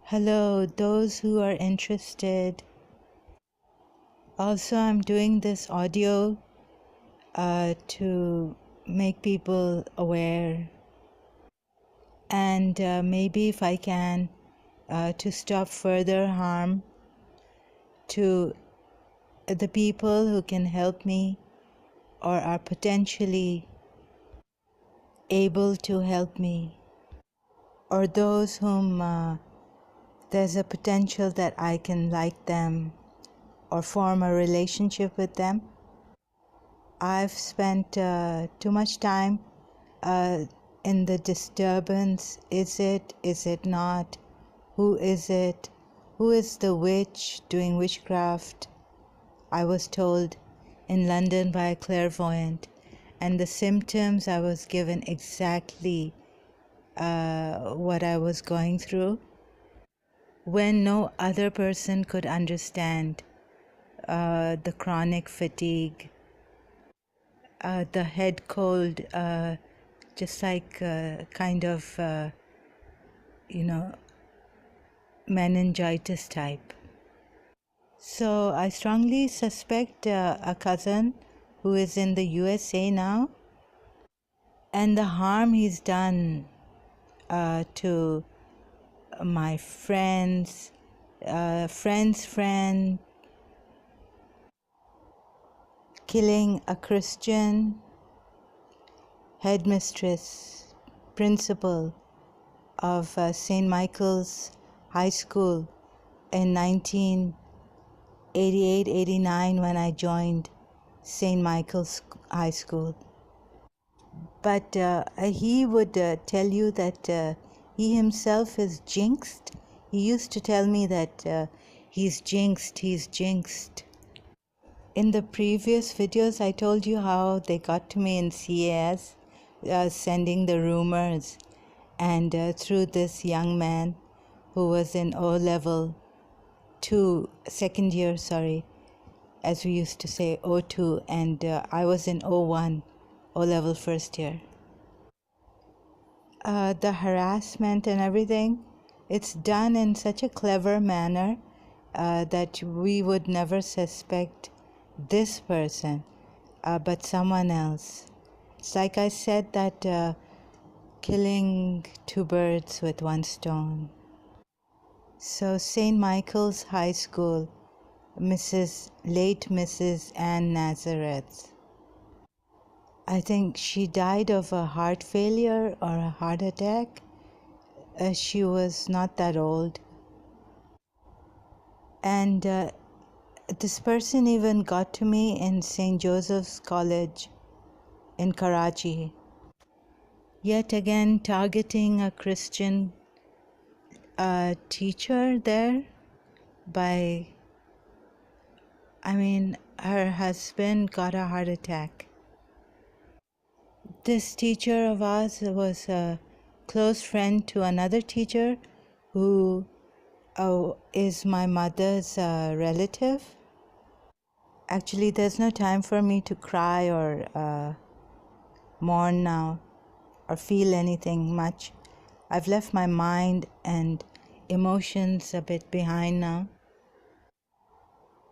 Hello, those who are interested. Also, I'm doing this audio to make people aware, and maybe if I can, to stop further harm to the people who can help me or are potentially able to help me, or those whom there's a potential that I can like them or form a relationship with them. I've spent too much time in the disturbance. Is it not? Who is it? Who is the witch doing witchcraft? I was told in London by a clairvoyant, and the symptoms I was given exactly what I was going through when no other person could understand the chronic fatigue, the head cold, just like kind of, meningitis type. So I strongly suspect a cousin who is in the USA now, and the harm he's done to my friends, friend, killing a Christian headmistress, principal of St. Michael's High School in 1988-89 when I joined St. Michael's High School. But he would tell you that he himself is jinxed. He used to tell me that he's jinxed. In the previous videos, I told you how they got to me in CAS, sending the rumors, and through this young man who was in O-level 2, second year, as we used to say, O2, and I was in O1, O-level first year. The harassment and everything, it's done in such a clever manner that we would never suspect this person, but someone else. It's like I said that killing two birds with one stone. So St. Michael's High School, late Mrs. Ann Nazareth. I think she died of a heart failure or a heart attack. She was not that old. And this person even got to me in St. Joseph's College in Karachi. Yet again, targeting a Christian teacher there her husband got a heart attack. This teacher of ours was a close friend to another teacher who is my mother's relative. Actually, there's no time for me to cry or mourn now or feel anything much. I've left my mind and emotions a bit behind now.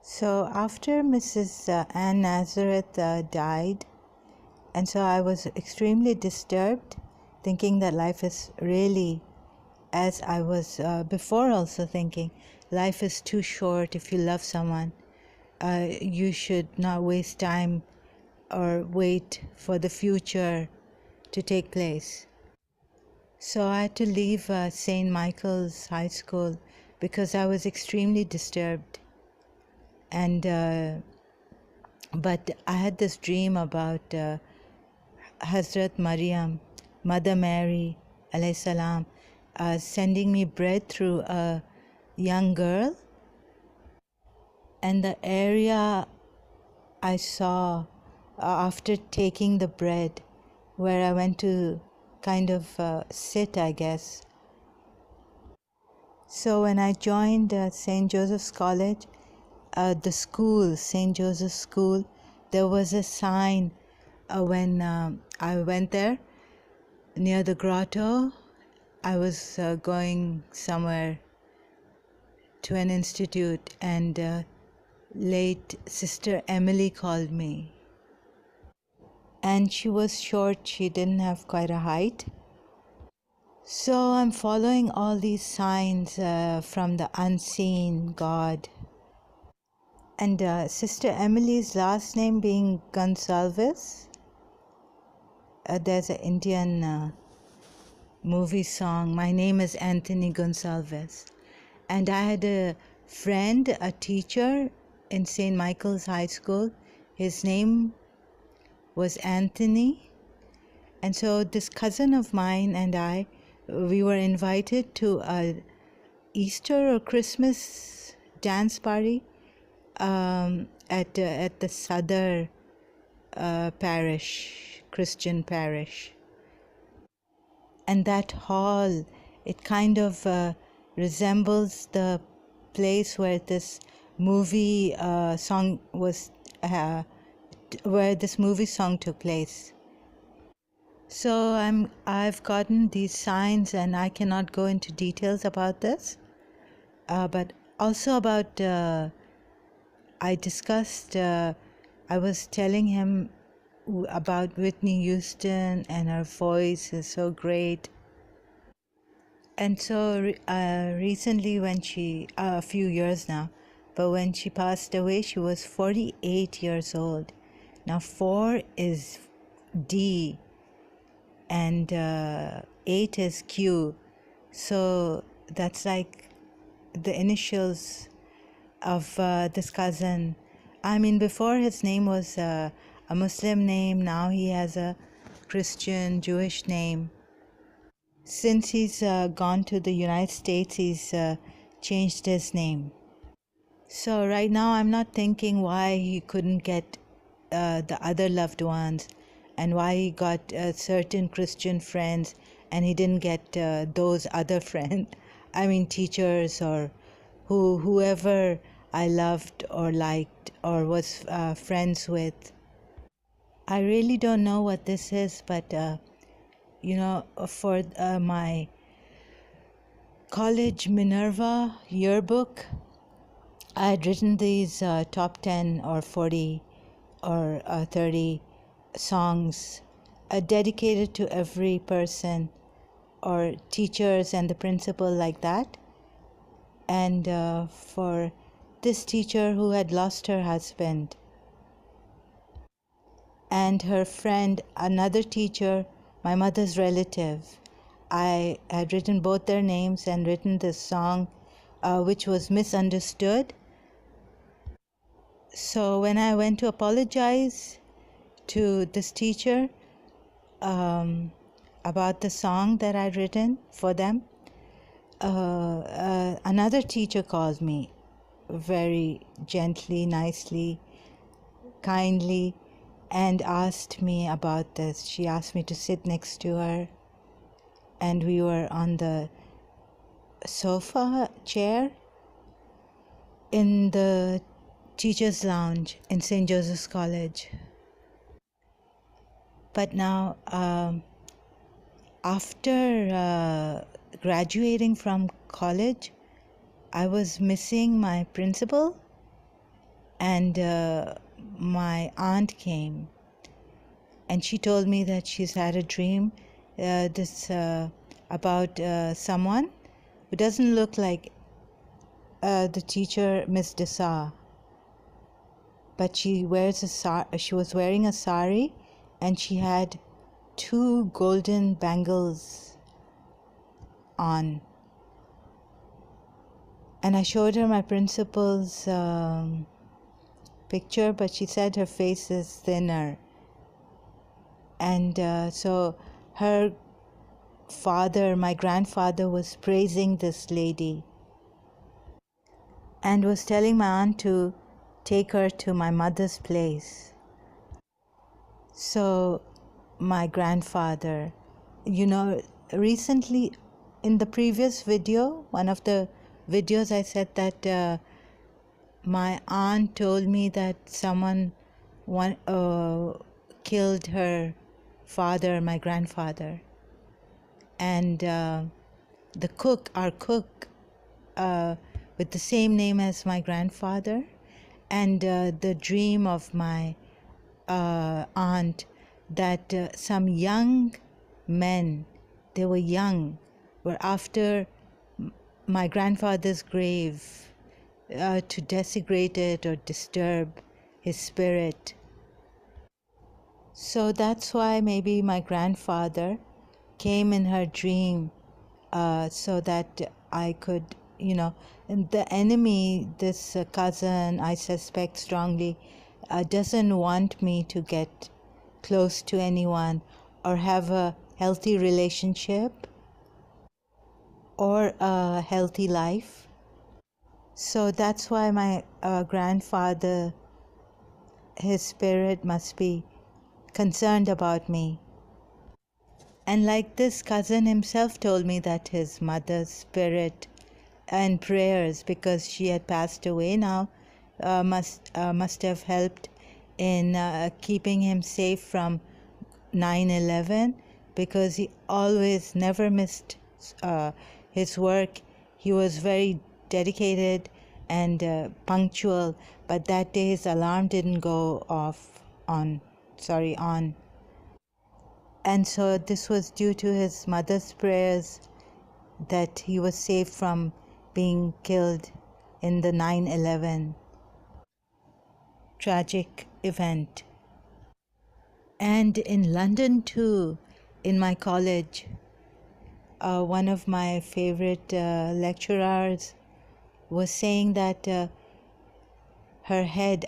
So after Mrs. Ann Nazareth died, and so I was extremely disturbed, thinking that life is really, as I was before also thinking, life is too short. If you love someone, you should not waste time or wait for the future to take place. So I had to leave St. Michael's High School because I was extremely disturbed. And but I had this dream about Hazrat Maryam, Mother Mary, alayhi salam, sending me bread through a young girl. And the area I saw after taking the bread, where I went to kind of sit, I guess. So when I joined St. Joseph's College, the school, St. Joseph's School, there was a sign when I went there near the grotto. I was going somewhere to an institute, and late Sister Emily called me. And she was short, she didn't have quite a height. So I'm following all these signs from the unseen God. And Sister Emily's last name being Gonsalves. There's an Indian movie song, My Name is Anthony Gonsalves. And I had a friend, a teacher in St. Michael's High School. His name was Anthony. And so this cousin of mine and I, we were invited to a Easter or Christmas dance party at the Sadar parish, Christian parish. And that hall, it kind of resembles the place where this movie song was, where this movie song took place. So I've gotten these signs, and I cannot go into details about this, but also about, I discussed, I was telling him about Whitney Houston, and her voice is so great. And so recently when she, a few years now, but when she passed away, she was 48 years old. Now 4 is D, and 8 is Q. So that's like the initials of this cousin. I mean, before his name was a Muslim name, now he has a Christian, Jewish name. Since he's gone to the United States, he's changed his name. So right now I'm not thinking why he couldn't get the other loved ones, and why he got certain Christian friends and he didn't get those other friends. I mean, teachers or whoever I loved or liked or was friends with. I really don't know what this is, but for my college Minerva yearbook, I had written these top 10 or 40 or 30 songs dedicated to every person or teachers and the principal, like that. And for this teacher who had lost her husband, and her friend, another teacher, my mother's relative. I had written both their names and written this song, which was misunderstood. So when I went to apologize to this teacher about the song that I'd written for them, another teacher called me very gently, nicely, kindly, and asked me about this. She asked me to sit next to her, and we were on the sofa chair in the teacher's lounge in St. Joseph's College. But now, after graduating from college, I was missing my principal, and my aunt came, and she told me that she's had a dream about someone who doesn't look like the teacher, Miss Desa, but she was wearing a sari, and she had 2 golden bangles on. And I showed her my principal's picture, but she said her face is thinner. And so her father, my grandfather, was praising this lady and was telling my aunt to take her to my mother's place. So my grandfather, recently in the previous video, one of the videos, I said that my aunt told me that someone killed her father, my grandfather. And our cook, with the same name as my grandfather, and the dream of my aunt that some young men, they were young, were after my grandfather's grave to desecrate it or disturb his spirit. So that's why maybe my grandfather came in her dream so that I could, and the enemy, this cousin, I suspect strongly, doesn't want me to get close to anyone or have a healthy relationship or a healthy life. So that's why my grandfather, his spirit must be concerned about me. And like this cousin himself told me that his mother's spirit and prayers, because she had passed away now, must have helped in keeping him safe from 9/11, because he always never missed his work. He was very dedicated and punctual, but that day his alarm didn't go on. And so this was due to his mother's prayers that he was saved from being killed in the 9/11 tragic event. And in London too, in my college, one of my favorite lecturers was saying that her head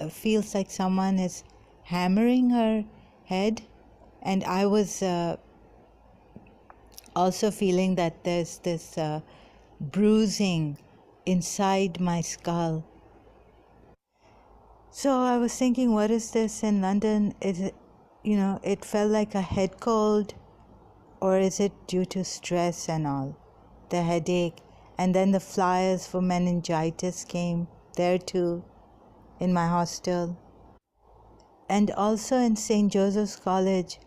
feels like someone is hammering her head, and I was also feeling that there's this bruising inside my skull. So I was thinking, what is this in London? Is it, it felt like a head cold, or is it due to stress and all, the headache? And then the flyers for meningitis came there too, in my hostel. And also in St. Joseph's College,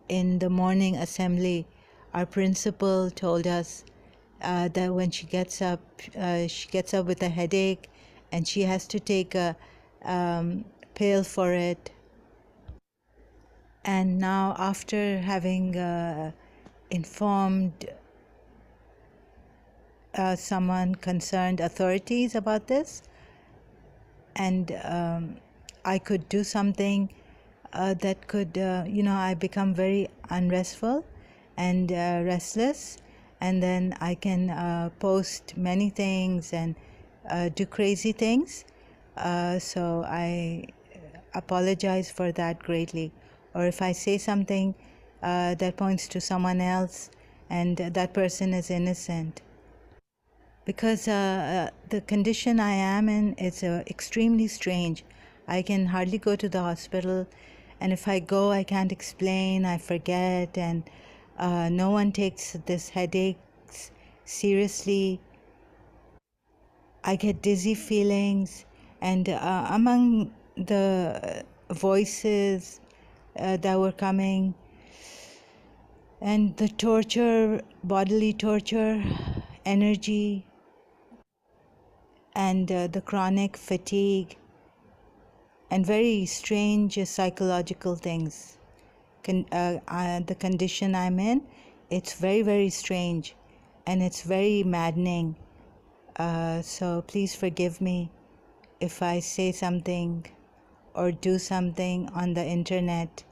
in the morning assembly, our principal told us that when she gets up with a headache, and she has to take a pill for it. And now, after having informed someone concerned authorities about this, and I could do something that could, I become very unrestful and restless, and then I can post many things and do crazy things. So I apologize for that greatly. Or if I say something that points to someone else and that person is innocent. Because the condition I am in is extremely strange. I can hardly go to the hospital, and if I go, I can't explain, I forget, and no one takes this headaches seriously. I get dizzy feelings, and among the voices that were coming, and the torture, bodily torture, energy, and the chronic fatigue, and very strange psychological things. The condition I'm in, it's very, very strange, and it's very maddening. So please forgive me if I say something or do something on the internet